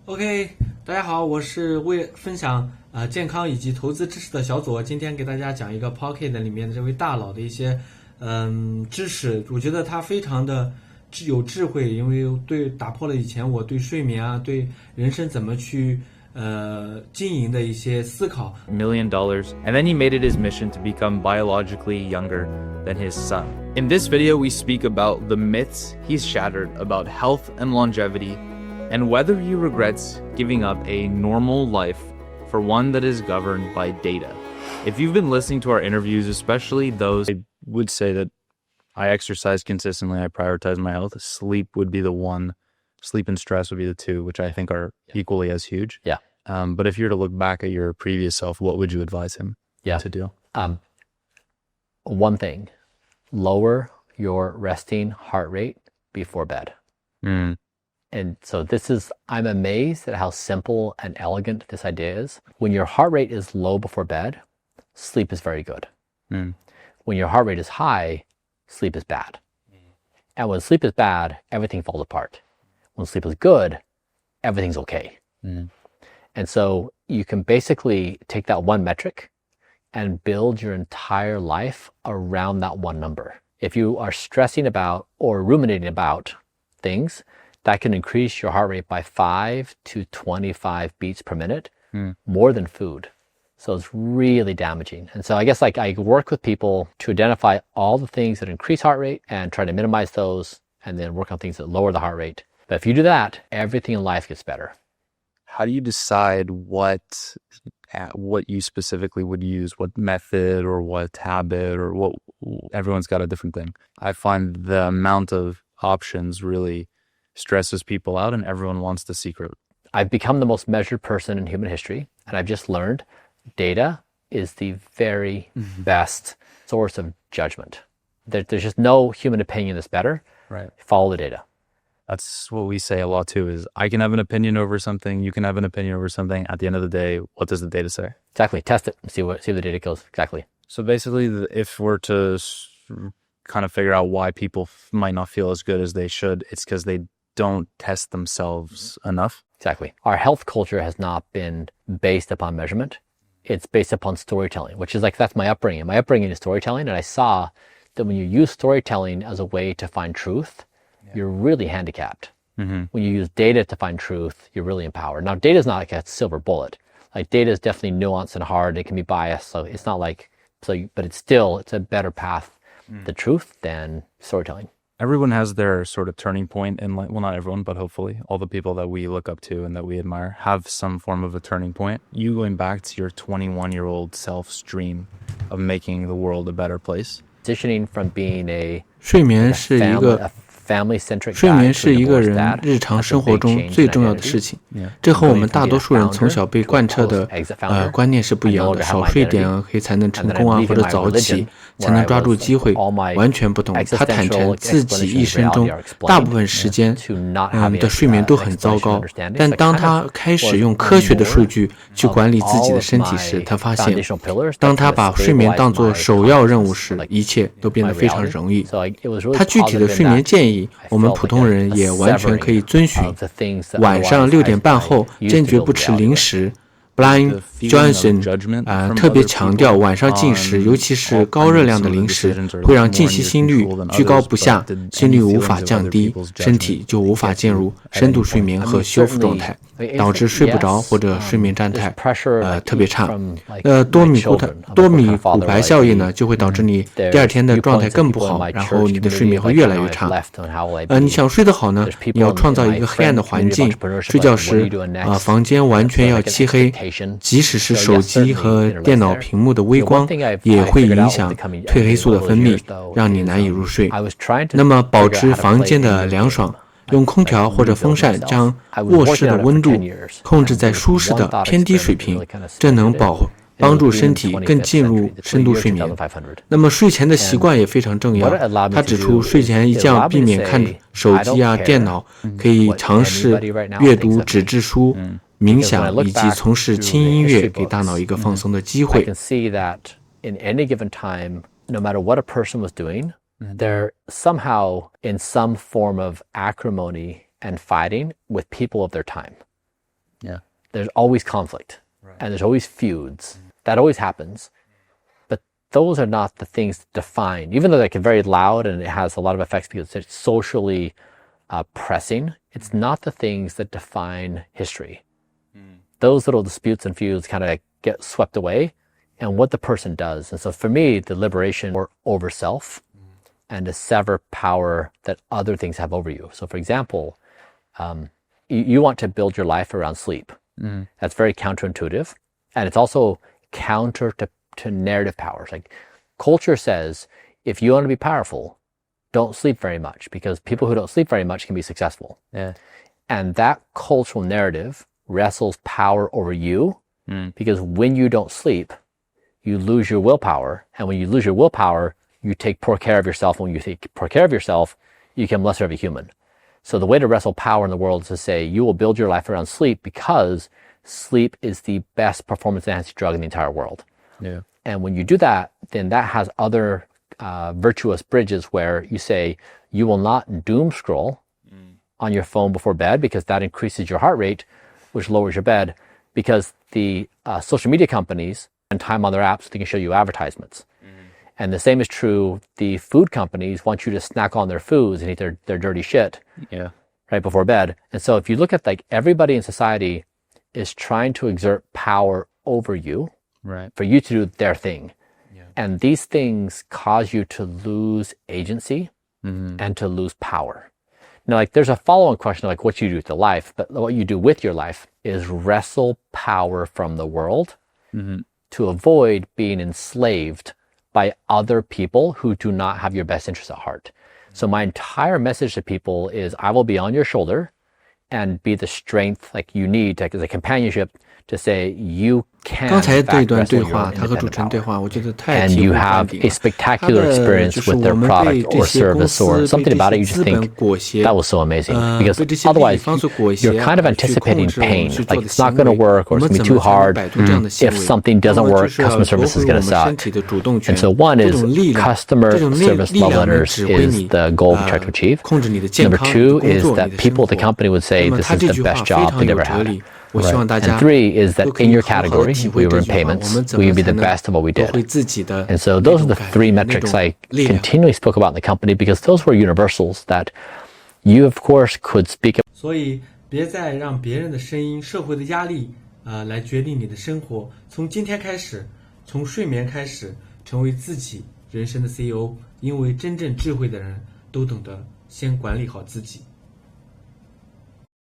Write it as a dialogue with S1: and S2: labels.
S1: OK， 大家好，我是为分享健康以及投资知识的小左，今天给大家讲一个 Pocket 里面的这位大佬的一些知识，我觉得他非常的有智慧，因为打破了以前我对睡眠对人生怎么去经营的一些思考。
S2: $1 million, and then he made it his mission to become biologically younger than his son. In this video, we speak about the myths he's shattered about health and longevity, and whether he regrets giving up a normal life for one that is governed by data. If you've been listening to our interviews, especially those, I would say that I exercise consistently, I prioritize my health. Sleep would be the one. Sleep and stress would be the two, which I think are equally as huge.
S3: Yeah.
S2: But if you were to look back at your previous self, what would you advise him to do?
S3: One thing, lower your resting heart rate before bed. And so I'm amazed at how simple and elegant this idea is. When your heart rate is low before bed, sleep is very good. When your heart rate is high, sleep is bad. And when sleep is bad, everything falls apart. When sleep is good, everything's okay. And so you can basically take that one metric and build your entire life around that one number. If you are stressing about or ruminating about things, that can increase your heart rate by 5 to 25 beats per minute, more than food. So it's really damaging. And so I guess I work with people to identify all the things that increase heart rate and try to minimize those and then work on things that lower the heart rate. But if you do that, everything in life gets better.
S2: How do you decide what you specifically would use, what method or what habit or what? Everyone's got a different thing. I find the amount of options really stresses people out and everyone wants the secret.
S3: I've become the most measured person in human history, and I've just learned data is the very best source of judgment. There's just no human opinion that's better.
S2: Right.
S3: Follow the data.
S2: That's what we say a lot too, is I can have an opinion over something, you can have an opinion over something. At the end of the day, what does the data say?
S3: Exactly. Test it and see where the data goes. Exactly.
S2: So basically, if we're to kind of figure out why people might not feel as good as they should, it's because they don't test themselves enough.
S3: Exactly. Our health culture has not been based upon measurement. It's based upon storytelling, which is that's my upbringing. My upbringing is storytelling, and I saw that when you use storytelling as a way to find truth, you're really handicapped. When you use data to find truth, you're really empowered. Now, data is not like a silver bullet. Data is definitely nuanced and hard. It can be biased, so it's not but it's a better path to truth than storytelling.
S2: Everyone has their sort of turning point in life. Well, not everyone, but hopefully all the people that we look up to and that we admire have some form of a turning point. You going back to your 21-year-old self's dream of making the world a better place.
S3: Transitioning from being a
S1: 睡眠是一个
S3: family-centric
S1: 睡眠是一个人日常生活中最重要的事情，这和我们大多数人从小被贯彻的观念是不一样的。少睡点才能成功或者早起才能抓住机会，完全不同。他坦诚自己一生中大部分时间的睡眠都很糟糕，但当他开始用科学的数据去管理自己的身体时，他发现当他把睡眠当作首要任务时，一切都变得非常容易。他具体的睡眠建议我们普通人也完全可以遵循。晚上6点半后坚决不吃零食。Bryan Johnson 特别强调晚上进食，尤其是高热量的零食，会让静息心率居高不下，心率无法降低，身体就无法进入深度睡眠和修复状态，导致睡不着或者睡眠状态特别差。多米骨牌效应呢，就会导致你第二天的状态更不好，然后你的睡眠会越来越差。你想睡得好呢，你要创造一个黑暗的环境，睡觉时房间完全要漆黑，即使是手机和电脑屏幕的微光也会影响褪黑素的分泌，让你难以入睡。那么保持房间的凉爽，用空调或者风扇将卧室的温度控制在舒适的偏低水平，这能帮助身体更进入深度睡眠。那么睡前的习惯也非常重要。他指出，睡前一定要避免看手机电脑，可以尝试阅读纸质书，冥想以及从事轻音乐，给大脑一个放松的机会。
S3: No matter what a person was doing, they're somehow in some form of acrimony and fighting with people of their time. Yeah. There's always conflict, and there's always feuds. That always happens. But those are not the things that define, even though they can be very loud and it has a lot of effects because it's socially pressing, it's not the things that define history. Those little disputes and feuds kind of get swept away and what the person does. And so for me, the liberation over self and to sever power that other things have over you. So for example, you want to build your life around sleep. That's very counterintuitive. And it's also counter to narrative powers. Like culture says, if you want to be powerful, don't sleep very much because people who don't sleep very much can be successful. Yeah. And that cultural narrative wrestles power over you because when you don't sleep, you lose your willpower. And when you lose your willpower, you take poor care of yourself. And when you take poor care of yourself, you become lesser of a human. So the way to wrestle power in the world is to say, you will build your life around sleep because sleep is the best performance enhancing drug in the entire world. Yeah. And when you do that, then that has other virtuous bridges where you say, you will not doom scroll on your phone before bed because that increases your heart rate, which lowers your bed, because the social media companies spend time on their apps so they can show you advertisements. And the same is true, the food companies want you to snack on their foods and eat their dirty shit right before bed. And so if you look at like everybody in society is trying to exert power over you for you to do their thing. And these things cause you to lose agency and to lose power. Now, like there's a follow-on question like what you do with your life, but what you do with your life is wrestle power from the world to avoid being enslaved by other people who do not have your best interests at heart. So my entire message to people is I will be on your shoulder and be the strength like you need as a companionship to say you can
S1: 刚才这一段对话，他和主持人对话，我觉得太
S3: and you have a spectacular experience with their product or service or something about it you just think that was so amazing because otherwise you're kind of anticipating pain like it's not going to work or it's going to be too hard if something doesn't work customer service is going to suck and so one is customer service love letters is the goal we try to achieve. Number two is that people at the company would say this is the best job they've ever had. And three is that in your category, we were in payments, we would be the best of what we did. And so those are the three metrics I continually spoke about in the company because those were universals that you, of course, could speak.
S1: 所以别再让别人的声音、社会的压力来决定你的生活。从今天开始，从睡眠开始，成为自己人生的 CEO。因为真正智慧的人都懂得先管理好自己。